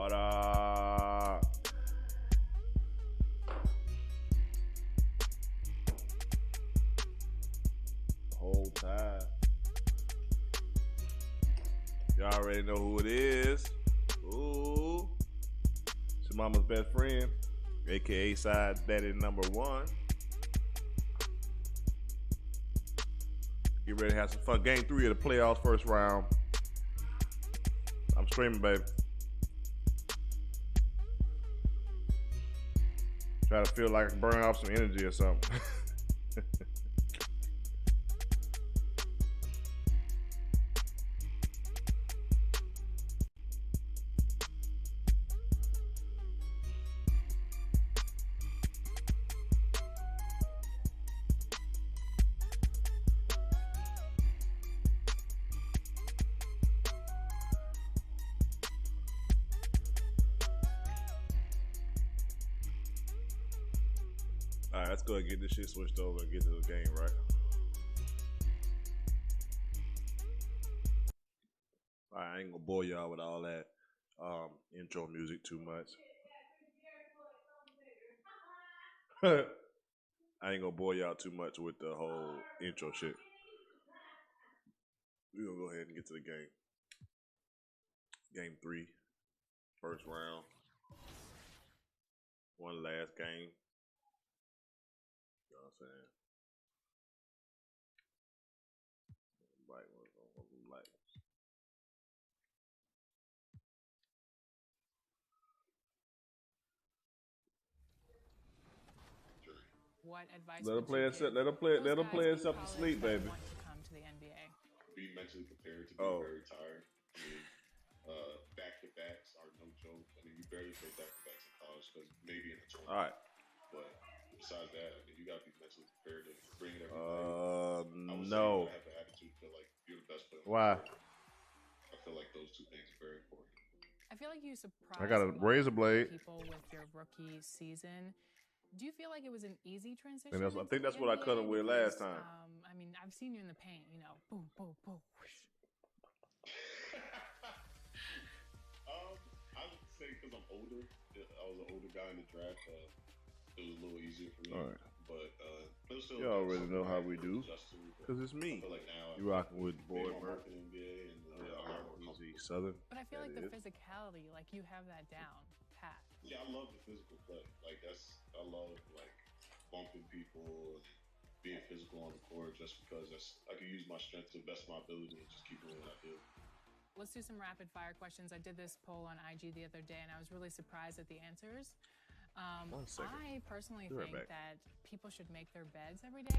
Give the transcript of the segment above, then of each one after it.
What up? Whole time. Y'all already know who it is. Ooh. It's your mama's best friend, aka Side Daddy #1. Get ready to have some fun. Game 3 of the playoffs, first round. I'm streaming, baby. Try to feel like I can burn off some energy or something. All right, let's go and get this shit switched over and get to the game, right? All right, I ain't gonna bore y'all with all that intro music too much. I ain't gonna bore y'all too much with the whole intro shit. We're gonna go ahead and get to the game. Game 3, first round. One last game. You know what I'm saying? What advice Let them would you give let them play those us up to guys in sleep, college that baby. want to come to the NBA? Be mentally prepared to be very tired. I mean, back-to-backs are no joke. I mean, you barely play back-to-backs in college because maybe in a tournament. All right. But besides that, I mean, you got to be mentally prepared to bring it every day. I would say you No. gotta have the attitude to feel like you're the best player. Why? I feel like those two things are very important. I feel like you surprised I got a lot razor of blade. people with your rookie season. Do you feel like it was an easy transition? And I into think the that's what I NBA? cut him with last time. I mean, I've seen you in the paint, you know, boom, boom, boom, whoosh. I would say because I'm older, I was an older guy in the draft. It was a little easier for me. All right. But still, you already know how we do. Because it's me. I feel like now You rocking with Boy Merc. Southern. But I feel like the physicality, like you have that down pat. Yeah, I love the physical play. Like I love like bumping people and being physical on the court just because I can use my strength to the best of my ability and just keep doing what I do. Let's do some rapid fire questions. I did this poll on IG the other day and I was really surprised at the answers. I personally think that people should make their beds every day.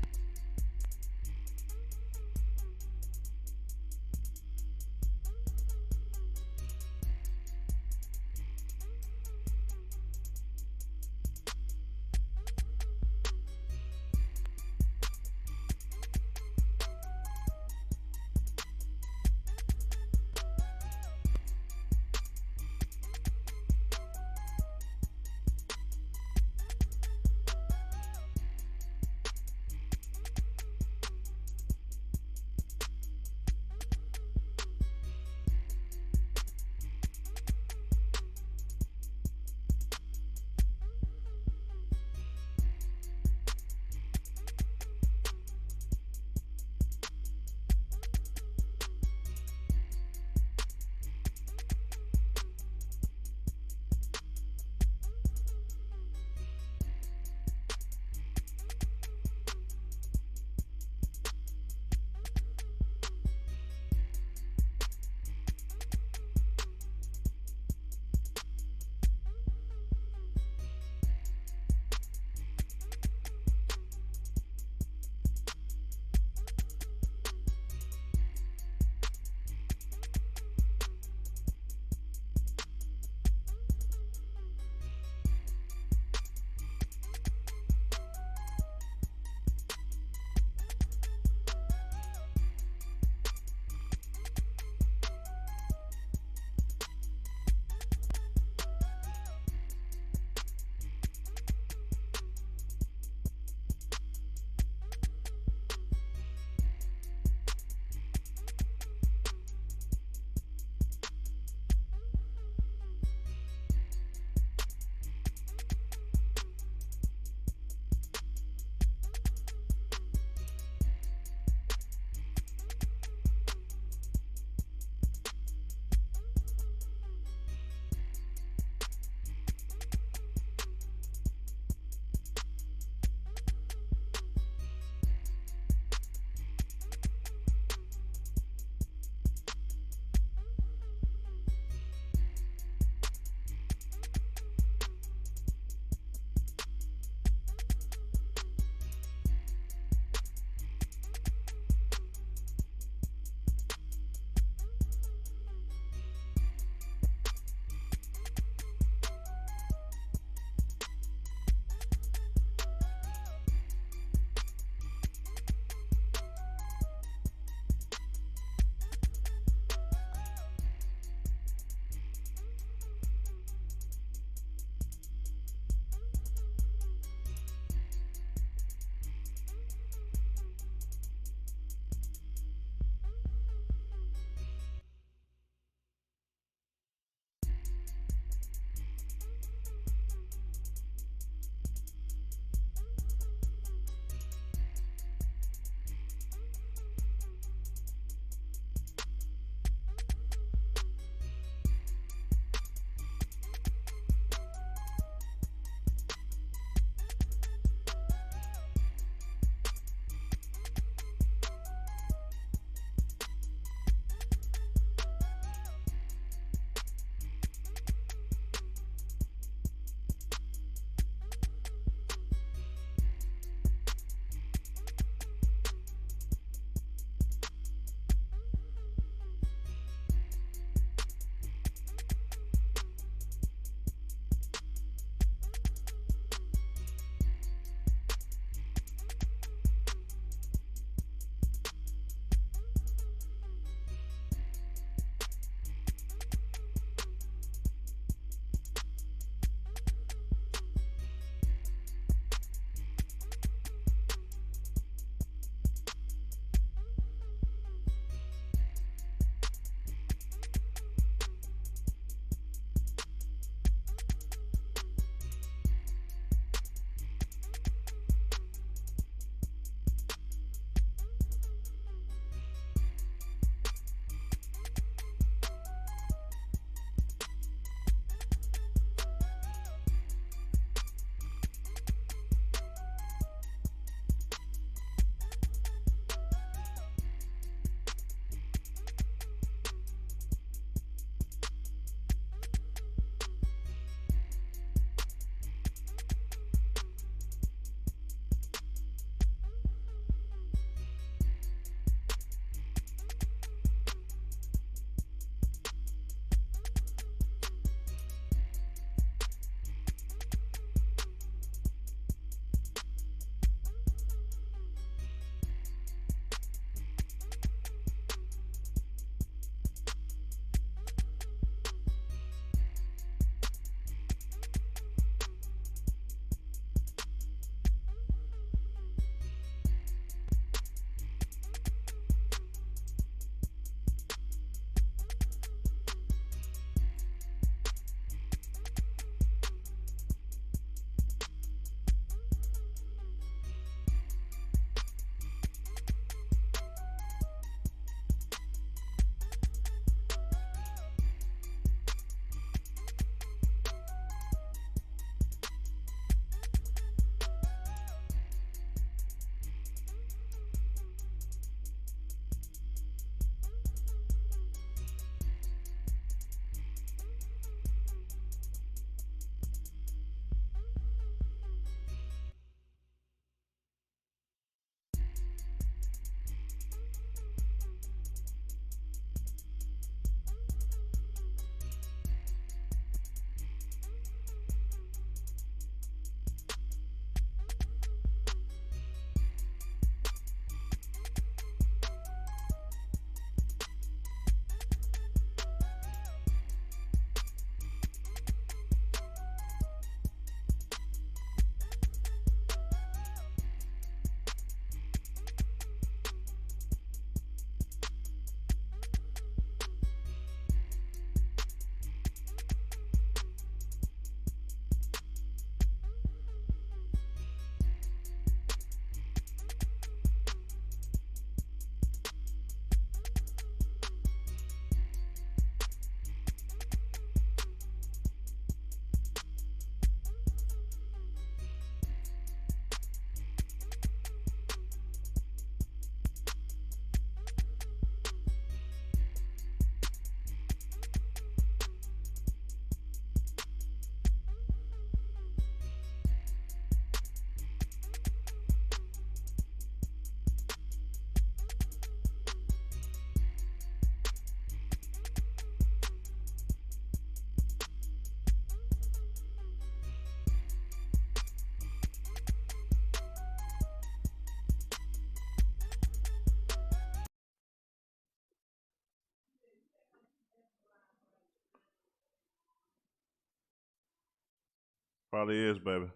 Probably is, baby.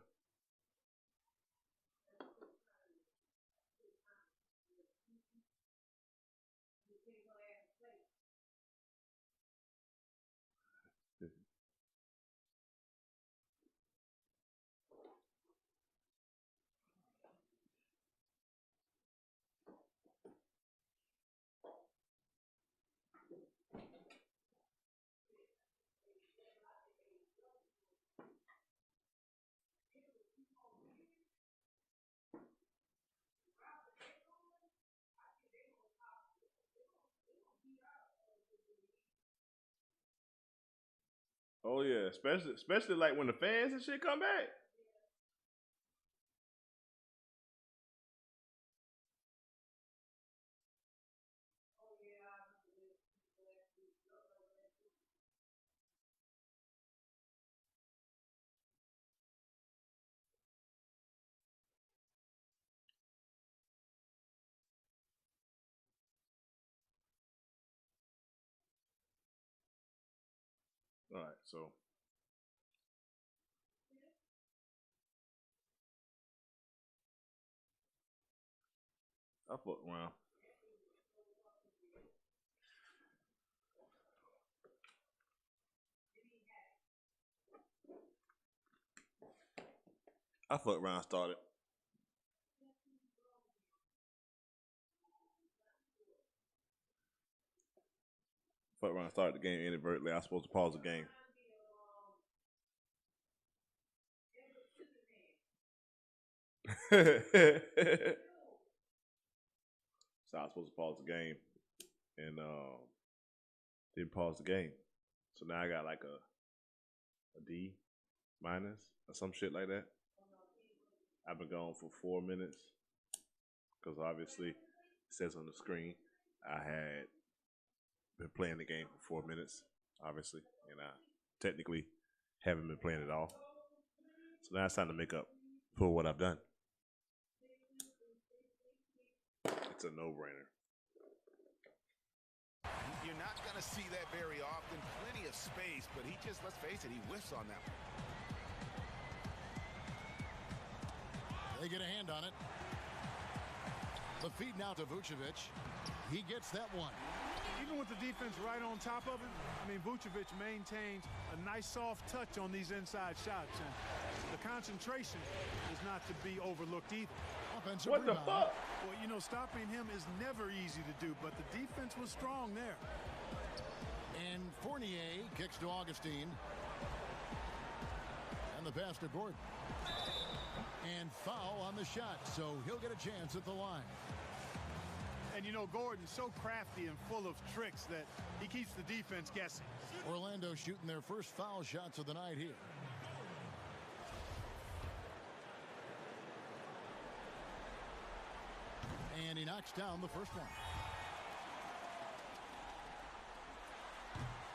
Oh yeah, especially like when the fans and shit come back. All right, so I fucked around. I fucked around, started. Fucked around, started the game inadvertently. I was supposed to pause the game. So I was supposed to pause the game and didn't pause the game. So now I got like a D minus or some shit like that. I've been gone for 4 minutes because obviously it says on the screen I had been playing the game for 4 minutes, obviously, and I technically haven't been playing at all. So now it's time to make up for what I've done. It's a no-brainer. You're not going to see that very often. Plenty of space, but he just, let's face it, he whiffs on that one. They get a hand on it. The feed now to Vucevic. He gets that one. Even with the defense right on top of him, I mean, Vucevic maintains a nice soft touch on these inside shots. And the concentration is not to be overlooked either. Offensive what the rebound. fuck? Well, you know, stopping him is never easy to do, but the defense was strong there. And Fournier kicks to Augustine. And the pass to Gordon. And foul on the shot, so he'll get a chance at the line. And, you know, Gordon's so crafty and full of tricks that he keeps the defense guessing. Orlando shooting their first foul shots of the night here. And he knocks down the first one.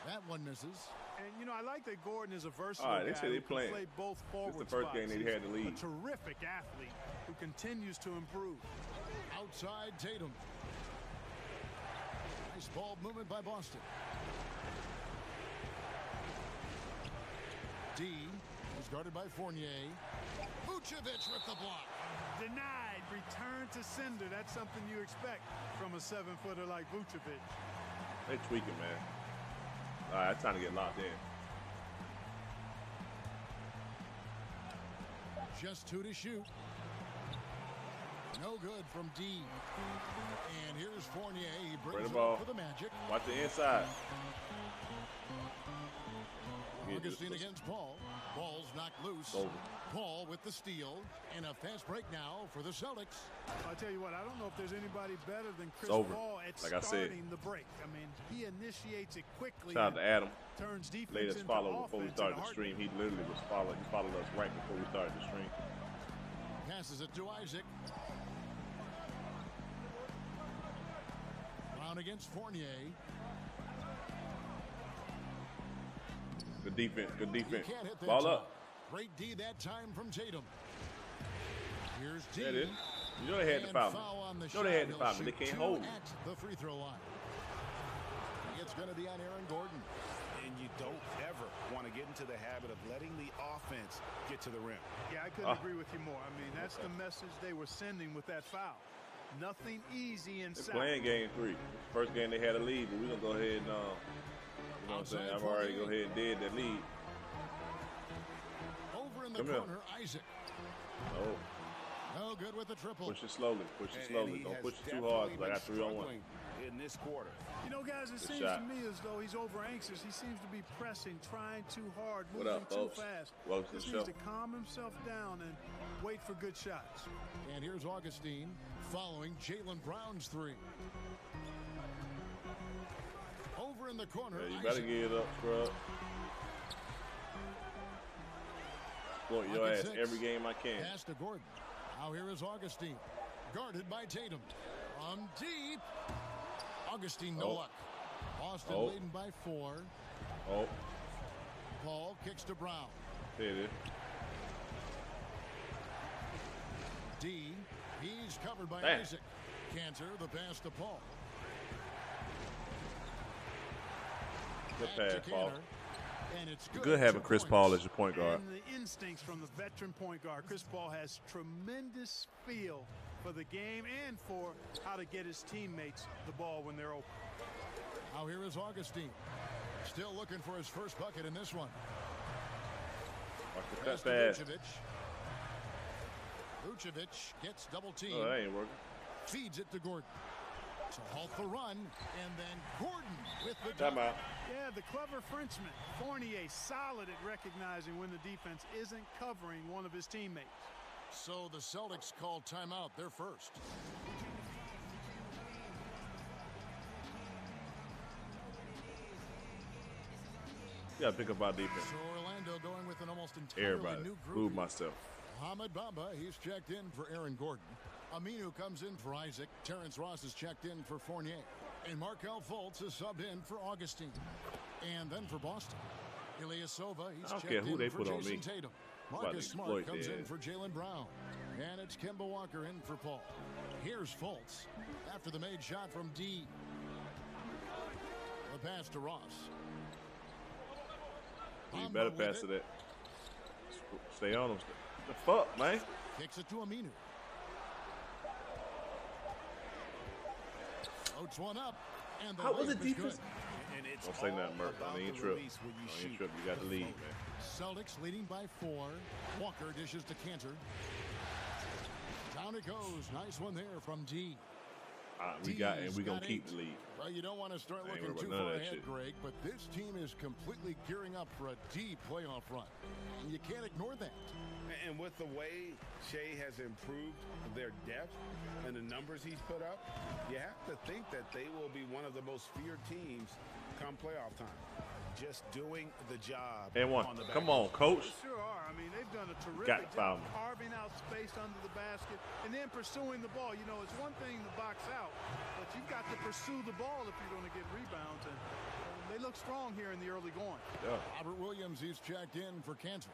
That one misses. And, you know, I like that Gordon is a versatile All right, they guy say they who can playing. play both forward This is the first spots. game they had to lead. A terrific athlete who continues to improve. Outside Tatum. Nice ball movement by Boston. D is guarded by Fournier. Vucevic with the block. Denied. Return to sender. That's something you expect from a 7-footer like Vucevic. They tweaking, man. All right, it's time to get locked in. Just 2 to shoot. No good from D. And here's Fournier. He brings it up for the Magic. Watch the inside. Augustine against Paul. Ball's knocked loose. Over. Paul with the steal. And a fast break now for the Celtics. I'll tell you what, I don't know if there's anybody better than Chris over. Paul at Like I said. starting the break. I mean, he initiates it quickly. Shout out to Adam. Turns defense Latest into follow before we offense started in a the stream. heartbeat. He literally was following. He followed us right before we started the stream. Passes it to Isaac. Brown against Fournier. Good defense. Good defense. He can't hit that Ball time. up. Great D that time from Tatum. Here's D. There it is. You know they had to And foul me. foul on the You know they shot. had to He'll foul me. They shoot can't two hold me. at the free throw line. It's going to be on Aaron Gordon. And you don't ever want to get into the habit of letting the offense get to the rim. Yeah, I couldn't agree with you more. I mean, that's the message they were sending with that foul. Nothing easy inside. They're playing game 3. First game they had a lead, but we're going to go ahead and, you know what I'm saying? I've already go ahead and did that lead. Over in the corner, Isaac. Oh. No good with the triple. Push it slowly. Push it slowly. Don't push it too hard because I got 3-on-1. In this quarter. You know, guys, it seems to me as though he's over anxious. He seems to be pressing, trying too hard, moving too fast. He just needs to calm himself down and wait for good shots. And here's Augustine following Jaylen Brown's 3. Over in the corner, you better get it up, scrub. Exploit your ass every game I can. Pass to Gordon. Now here is Augustine, guarded by Tatum. On deep. Augustine, no luck. Boston leading by 4. Paul kicks to Brown. There it is. D. He's covered by Isaac. Cantor, the pass to Paul. Good pass, Paul. And it's good having Chris Paul as your point guard. And the instincts from the veteran point guard. Chris Paul has tremendous feel for the game and for how to get his teammates the ball when they're open. Now here is Augustine. Still looking for his first bucket in this one. Watch the pass. Vucevic gets double teamed. Oh, that ain't working. Feeds it to Gordon. To halt the run, and then Gordon with the timeout. Yeah, the clever Frenchman. Fournier solid at recognizing when the defense isn't covering one of his teammates. So the Celtics call timeout. They're first. You gotta pick up our defense. So Orlando going with an almost entirely new group. Move myself. Mohamed Bamba, he's checked in for Aaron Gordon. Aminu comes in for Isaac. Terrence Ross is checked in for Fournier. And Markelle Fultz is subbed in for Augustine. And then for Boston, Ilyasova, he's checked in for Jason Tatum. Marcus Smart comes in for Jaylen Brown. And it's Kemba Walker in for Paul. Here's Fultz after the made shot from D. The pass to Ross. You better pass it. Stay on him. The fuck, man? Kicks it to Aminu. Floats one up. And the how was it defense? And it's don't say nothing, Murph. I ain't trip. You got the lead, man. Celtics leading by 4. Walker dishes to Cantor. Down it goes. Nice one there from D. We gonna keep the lead. Well, you don't want to start looking too far ahead, Greg, but this team is completely gearing up for a deep playoff run. And you can't ignore that. And with the way Shea has improved their depth and the numbers he's put up, you have to think that they will be one of the most feared teams come playoff time. Just doing the job. And one. Come on, coach. They sure are. I mean, they've done a terrific job carving out space under the basket and then pursuing the ball. You know, it's one thing to box out, but you've got to pursue the ball if you're going to get rebounds. And they look strong here in the early going. Yeah. Robert Williams, he's checked in for Cantor.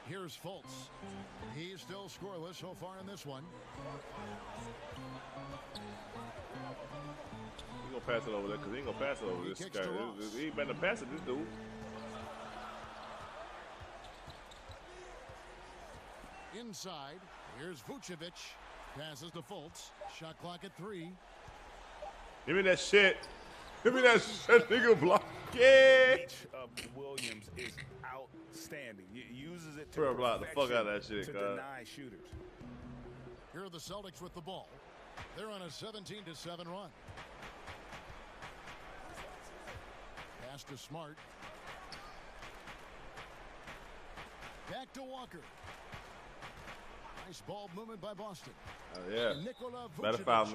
Here's Fultz. He's still scoreless so far in this one. He gonna pass it over there because he ain't gonna pass it over this guy. He ain't better pass it, this dude. Inside, here's Vucevic. Passes to Fultz. Shot clock at 3. Give me that shit. Give me that shit, nigga. Block. Yeah. Williams is outstanding. He uses it to block the fuck out of that shit, to deny shooters. Here are the Celtics with the ball. They're on a 17-7 run. Pass to Smart. Back to Walker. Nice ball movement by Boston. Yeah. Better foul me.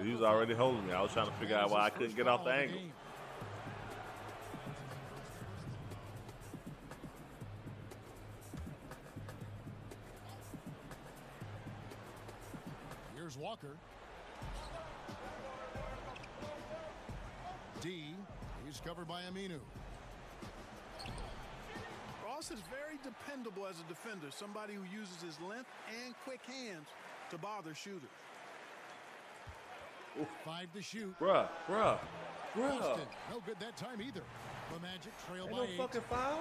He was already holding me. I was trying to figure out why I couldn't get off the angle. Here's Walker. D. He's covered by Aminu. Ross is very dependable as a defender, somebody who uses his length and quick hands to bother shooters. 5 to shoot. Bruh. Boston, no good that time either. The Magic trail Ain't by no 8. fucking foul.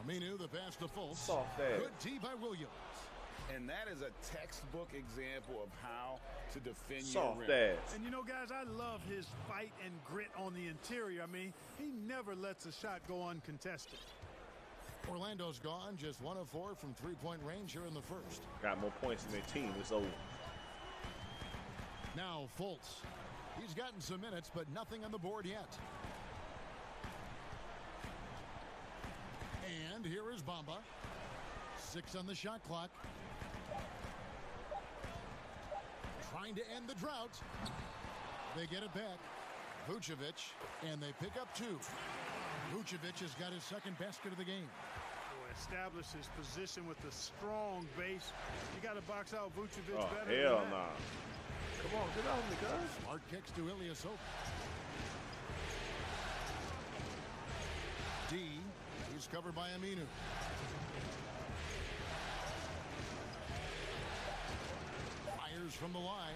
Aminu, the pass to Fultz. Soft ass. Good D by Williams. And that is a textbook example of how to defend Soft your rim. ass. And you know, guys, I love his fight and grit on the interior. I mean, he never lets a shot go uncontested. Orlando's gone, just 1 of 4 from three-point range here in the first. Got more points than their team. It's over. Now Fultz. He's gotten some minutes, but nothing on the board yet. And here is Bamba. 6 on the shot clock. Trying to end the drought. They get it back. Vucevic, and they pick up 2. Vucevic has got his second basket of the game. Establish his position with a strong base. You got to box out Vucevic Oh, better hell than that. nah. Come on, get off me, guys. Smart kicks to Ilyasova. D. He's covered by Aminu. Fires from the line.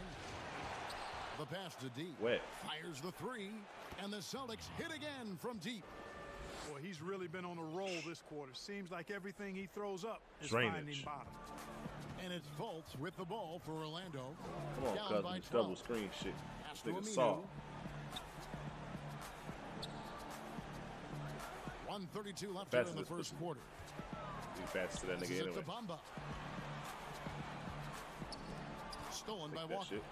The pass to D. Wet. Fires the 3. And the Celtics hit again from deep. Boy, he's really been on a roll this quarter. Seems like everything he throws up is Drainage. finding bottom. And it's Fultz with the ball for Orlando. Come on, Down by cousins. 12. Double screen shit. Pass This to nigga Aminu. soft. 1:32 left here in the Fastest first quarter. Be fast to that This nigga is it anyway. to Bamba. Stolen by Take that Walker. shit.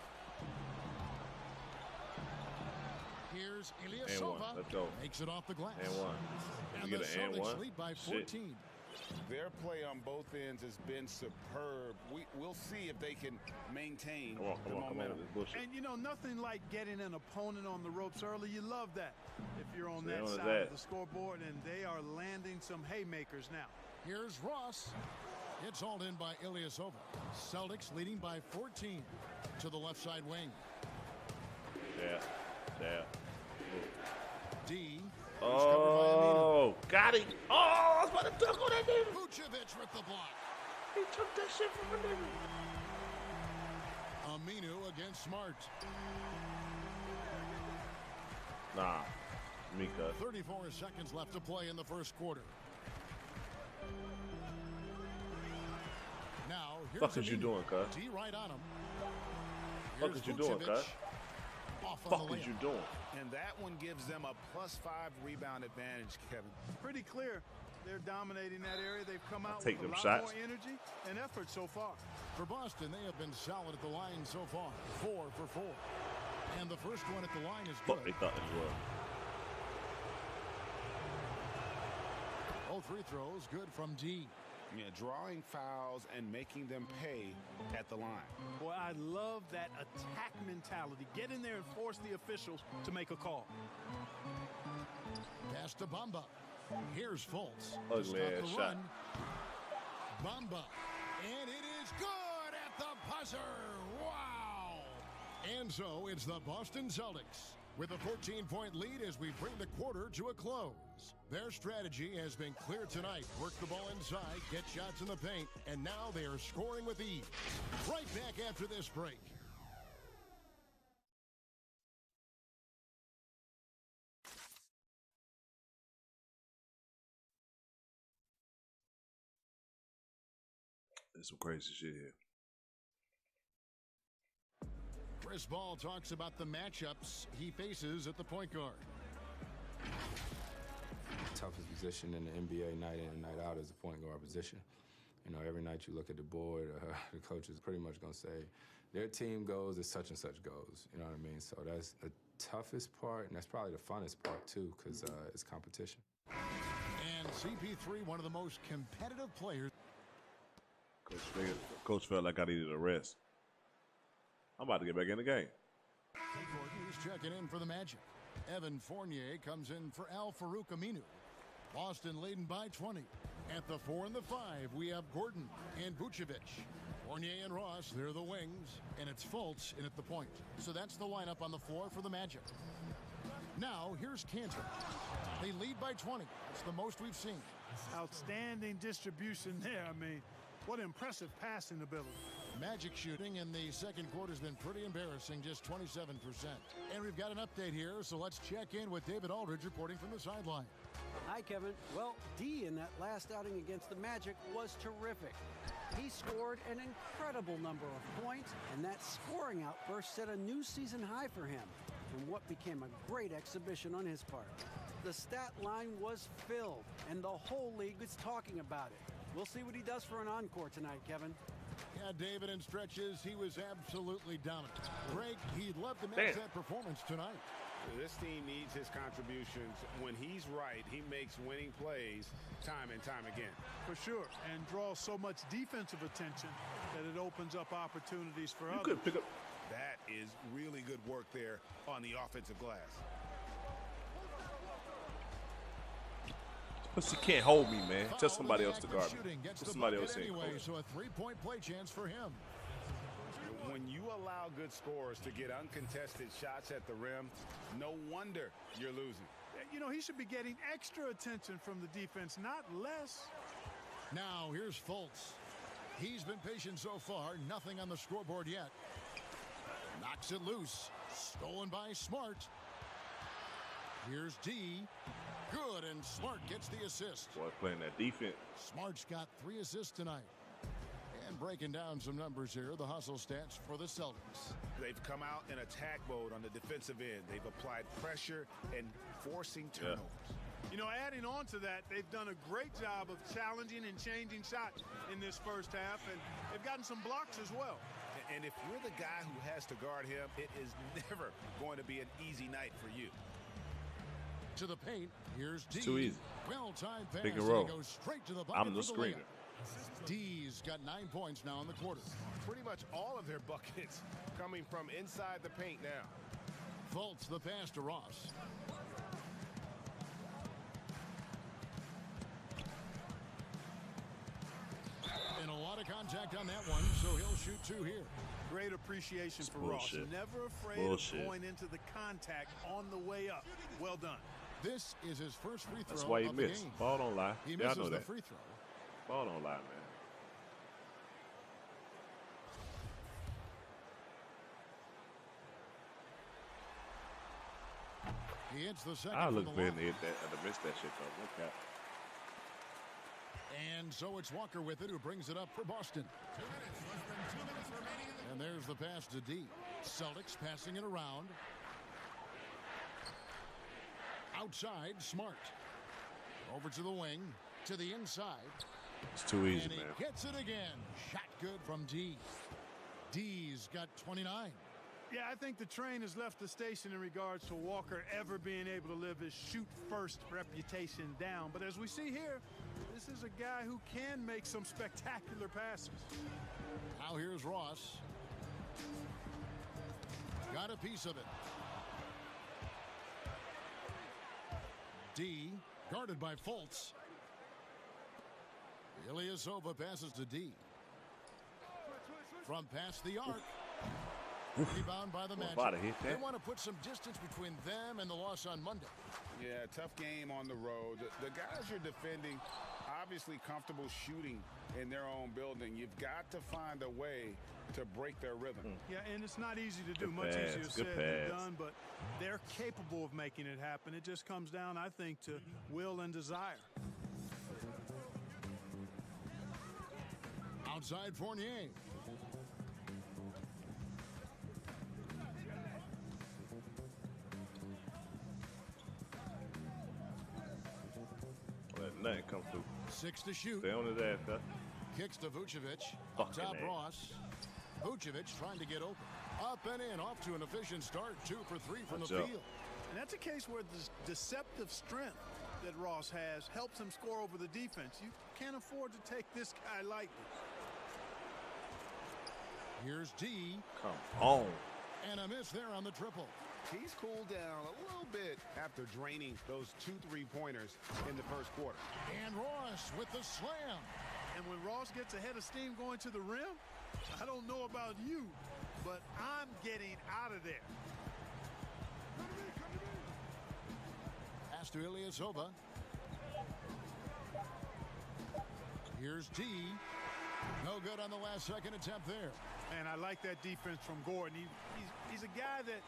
Here's And Ilyasova. one. Let's go. Makes it off the glass. And one. And We the get an and Celtics one. lead by Shit. 14. Their play on both ends has been superb. We'll see if they can maintain Come on, the come on, come on. momentum. This bullshit. And you know, nothing like getting an opponent on the ropes early. You love that if you're on Stay that on his side of ass. the scoreboard, and they are landing some haymakers now. Here's Ross. It's hauled in by Ilyasova. Celtics leading by 14 to the left side wing. Yeah. Yeah. D. Oh, got it. Oh, I was about to dunk on that nigga. Vucevic with the block. He took that shit from a nigga. Aminu against Smart. Nah. Mika. 34 seconds left to play in the first quarter. Now, here's Fuck is you Aminu. doing, cuz? D right on him. Fuck Here's is you doing, Vucevic. cuz? Off on Fuck the is layup. you doing? And that one gives them a +5 rebound advantage, Kevin. Pretty clear. They're dominating that area. They've come out take with a them lot shots. more energy and effort so far. For Boston, they have been solid at the line so far. 4 for 4. And the first one at the line is Fuck, they good. thought it was. All 3 throws good from D. Yeah, drawing fouls and making them pay at the line. Boy, I love that attack mentality. Get in there and force the officials to make a call. Pass to Bamba. Here's Fultz. Ugly Stop ass the shot. run. Bamba. And it is good at the buzzer. Wow. And so it's the Boston Celtics with a 14-point lead as we bring the quarter to a close. Their strategy has been clear tonight. Work the ball inside, get shots in the paint, and now they are scoring with ease. Right back after this break. There's some crazy shit here. Chris Ball talks about the matchups he faces at the point guard. Toughest position in the NBA night in and night out is the point guard position. You know, every night you look at the board, the coach is pretty much going to say, their team goes as such and such goes. You know what I mean? So that's the toughest part, and that's probably the funnest part, too, because it's competition. And CP3, one of the most competitive players. Coach felt like I needed a rest. I'm about to get back in the game. He's checking in for the Magic. Evan Fournier comes in for Al Farouk Aminu. Boston leading by 20. At the 4 and the 5, we have Gordon and Vucevic. Fournier and Ross, they're the wings, and it's Fultz in at the point. So that's the lineup on the floor for the Magic. Now, here's Cantor. They lead by 20. That's the most we've seen. Outstanding distribution there. I mean, what impressive passing ability. Magic shooting in the second quarter has been pretty embarrassing, just 27%. And we've got an update here, so let's check in with David Aldridge reporting from the sideline. Hi, Kevin. Well, D in that last outing against the Magic was terrific. He scored an incredible number of points, and that scoring outburst set a new season high for him in what became a great exhibition on his part. The stat line was filled, and the whole league was talking about it. We'll see what he does for an encore tonight, Kevin. Yeah, David, in stretches, he was absolutely dominant. Greg, he'd love to match that performance tonight. This team needs his contributions. When he's right, he makes winning plays time and time again. For sure, and draws so much defensive attention that it opens up opportunities for others. Could pick up. That is really good work there on the offensive glass. Pussy can't hold me, man. Tell somebody else to guard me. Somebody else anyway, so a three-point play chance for him. When you allow good scorers to get uncontested shots at the rim, no wonder you're losing. You know, he should be getting extra attention from the defense, not less. Now, here's Fultz. He's been patient so far. Nothing on the scoreboard yet. Knocks it loose. Stolen by Smart. Here's D. Good, and Smart gets the assist. Boy, playing that defense. Smart's got 3 assists tonight. And breaking down some numbers here, the hustle stats for the Celtics. They've come out in attack mode on the defensive end. They've applied pressure and forcing turnovers. You know, adding on to that, they've done a great job of challenging and changing shots in this first half, and they've gotten some blocks as well. And if you're the guy who has to guard him, it is never going to be an easy night for you. To the paint, here's D. Too easy. Well-timed pass, Pick and roll. He goes straight to the bucket. I'm the screener. D's got 9 points now in the quarter. Pretty much all of their buckets coming from inside the paint now. Fultz the pass to Ross. And a lot of contact on that one, so he'll shoot 2 here. Great appreciation for Ross. Never afraid of going into the contact on the way up. Well done. This is his first free throw. That's why he of the missed. game. Ball don't lie. He Yeah, I misses know the that. free throw. Ball don't lie, man. He hits the second. I from look the bad line. to hit that. I missed that shit though. Look at. And so it's Walker with it who brings it up for Boston. 2 minutes, less than 2 minutes remaining in the And there's the pass to D. Celtics passing it around. Outside, Smart. Over to the wing, to the inside. It's too easy, And he man. gets it again. Shot good from D. D's got 29. Yeah, I think the train has left the station in regards to Walker ever being able to live his shoot-first reputation down. But as we see here, this is a guy who can make some spectacular passes. Now here's Ross. Got a piece of it. D, guarded by Fultz. Ilyasova passes to D. From past the arc. Rebound by the Magic. They want to put some distance between them and the loss on Monday. Yeah, tough game on the road. The guys you're defending, obviously comfortable shooting in their own building. You've got to find a way to break their rhythm. Yeah, and it's not easy to do. Good Much pass, easier good said than pass. done, but they're capable of making it happen. It just comes down, I think, to will and desire. Outside Fournier. Let nothing come through. 6 to shoot. Stay on his ass, huh? Kicks to Vucevic. Up Fucking top, A. Ross. Vucevic trying to get open. Up and in. Off to an efficient start. 2 for 3 from the Watch out. field. And that's a case where the deceptive strength that Ross has helps him score over the defense. You can't afford to take this guy lightly. Here's D. Come on. And a miss there on the triple. He's cooled down a little bit after draining those 2 3-pointers in the first quarter. And Ross with the slam. And when Ross gets a head of steam going to the rim, I don't know about you, but I'm getting out of there. Pass to Ilyasova. Here's D. No good on the last second attempt there. And I like that defense from Gordon. He's a guy that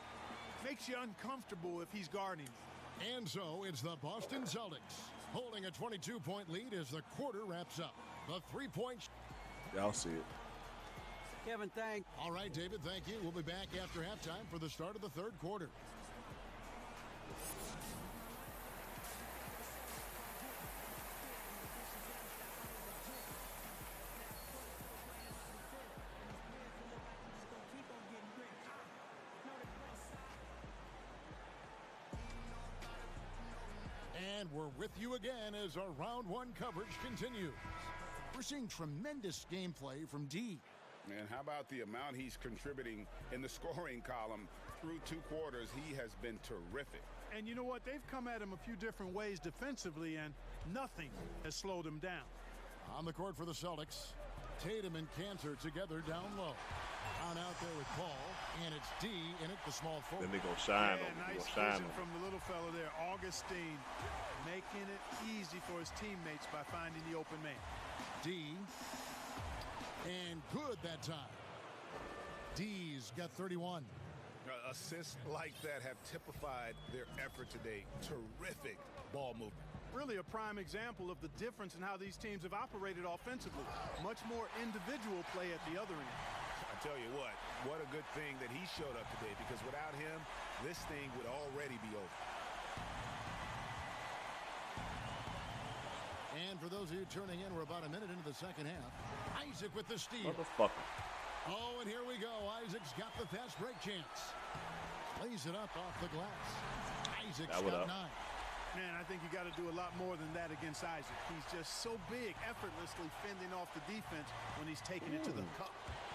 makes you uncomfortable if he's guarding. And so it's the Boston Celtics holding a 22-point lead as the quarter wraps up. The 3-point. Y'all see it. Kevin, thank. All right, David, thank you. We'll be back after halftime for the start of the third quarter. And we're with you again as our round one coverage continues. We're seeing tremendous gameplay from D. And how about the amount he's contributing in the scoring column through 2 quarters? He has been terrific. And you know what? They've come at him a few different ways defensively, and nothing has slowed him down. On the court for the Celtics, Tatum and Cantor together down low. On out there with Paul, and it's D in it, the small forward. Then they go shine on him. Nice vision from the little fella there, Augustine, making it easy for his teammates by finding the open man. D, and good that time. D's got 31. Assists like that have typified their effort today. Terrific ball movement. Really a prime example of the difference in how these teams have operated offensively. Much more individual play at the other end. I tell you what a good thing that he showed up today, because without him, this thing would already be over. And for those of you tuning in, we're about a minute into the second half. Isaac with the steal. Motherfucker. Oh, and here we go. Isaac's got the fast break chance. Lays it up off the glass. Isaac's got 9. Man, I think you got to do a lot more than that against Isaac. He's just so big, effortlessly fending off the defense when he's taking it to the cup.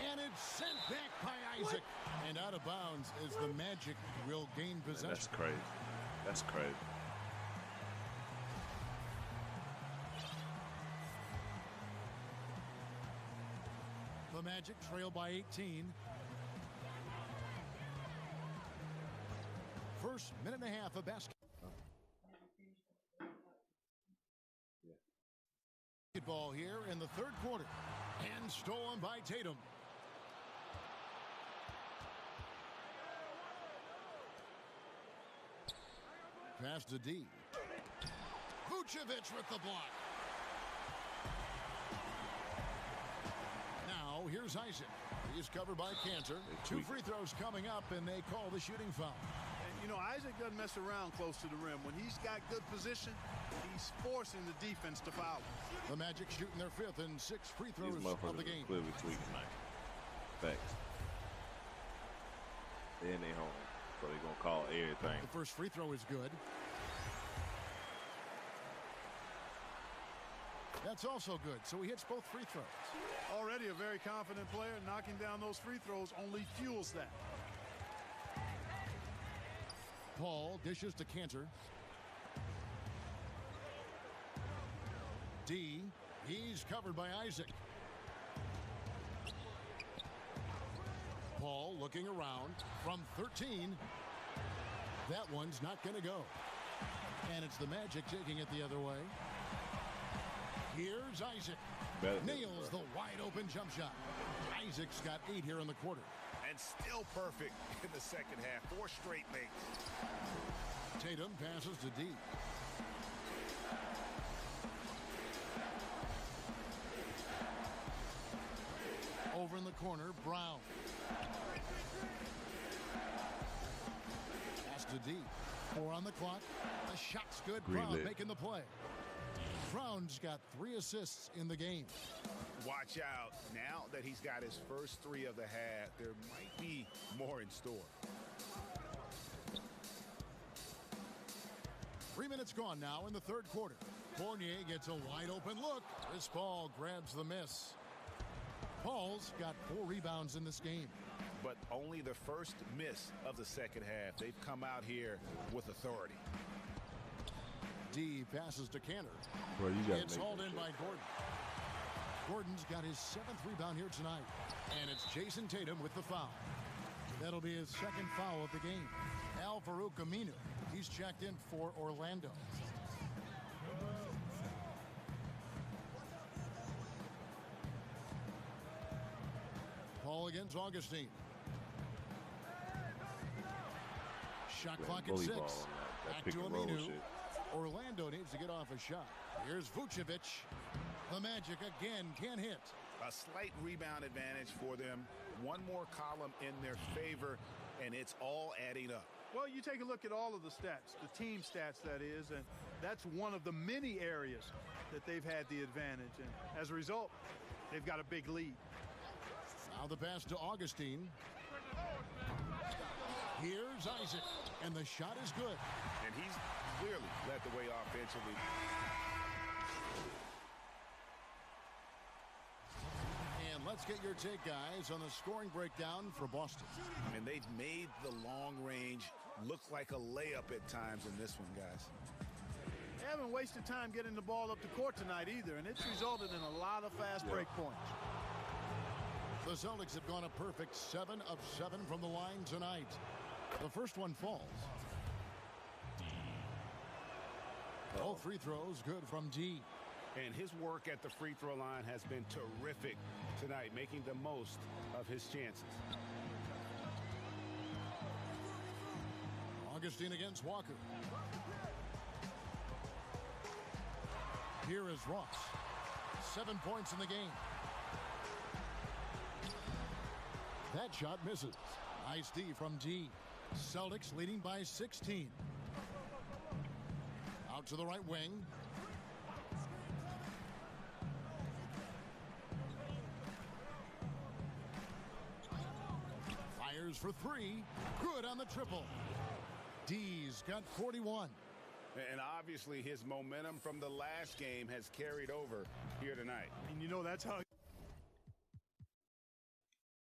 And it's sent back by Isaac. And out of bounds as the Magic will gain possession. Man, that's crazy. That's crazy. The Magic trail by 18. First minute and a half of basketball here in the third quarter. And stolen by Tatum. Pass to D. Vucevic with the block. Now here's Isaac. He's covered by Cantor. 2 free throws coming up, and they call the shooting foul. And, you know, Isaac doesn't mess around close to the rim. When he's got good position, he's forcing the defense to foul. The Magic shooting their 5th and 6th free throws of the game. Clearly tweaking, Mike. Thanks. Then they home. So they're going to call everything. The first free throw is good. That's also good. So he hits both free throws. Already a very confident player. Knocking down those free throws only fuels that. Paul dishes to Cantor. D. He's covered by Isaac. Paul looking around from 13. That one's not going to go. And it's the Magic taking it the other way. Here's Isaac. Nails the wide open jump shot. Isaac's got 8 here in the quarter. And still perfect in the second half. 4 straight makes. Tatum passes to D. Over in the corner, Brown. Pass to D. 4 on the clock. The shot's good. Brown making the play. Brown's got 3 assists in the game. Watch out. Now that he's got his first 3 of the half, there might be more in store. 3 minutes gone now in the third quarter. Fournier gets a wide open look. Chris Paul grabs the miss. Paul's got 4 rebounds in this game. But only the first miss of the second half. They've come out here with authority. D passes to Cantor. Bro, it's hauled in by Gordon. Gordon's got his 7th rebound here tonight. And it's Jason Tatum with the foul. That'll be his 2nd foul of the game. Al-Farouq Aminu. He's checked in for Orlando. against Augustine. Shot clock at 6. Back to Aminu. Orlando needs to get off a shot. Here's Vucevic. The Magic again can't hit. A slight rebound advantage for them. One more column in their favor, and it's all adding up. Well, you take a look at all of the stats, the team stats, that is, and that's one of the many areas that they've had the advantage. And as a result, they've got a big lead. Now the pass to Augustine. Here's Isaac, and the shot is good. And he's clearly led the way offensively. And let's get your take, guys, on the scoring breakdown for Boston. And they've made the long range look like a layup at times in this one, guys. They haven't wasted time getting the ball up the court tonight either, and it's resulted in a lot of fast break points. The Celtics have gone a perfect 7 of 7 from the line tonight. The first one falls. All free throws good from D. And his work at the free throw line has been terrific tonight, making the most of his chances. Augustine against Walker. Here is Ross. 7 points in the game. That shot misses. Nice D from D. Celtics leading by 16. Out to the right wing. Fires for 3. Good on the triple. D's got 41. And obviously his momentum from the last game has carried over here tonight. And you know that's how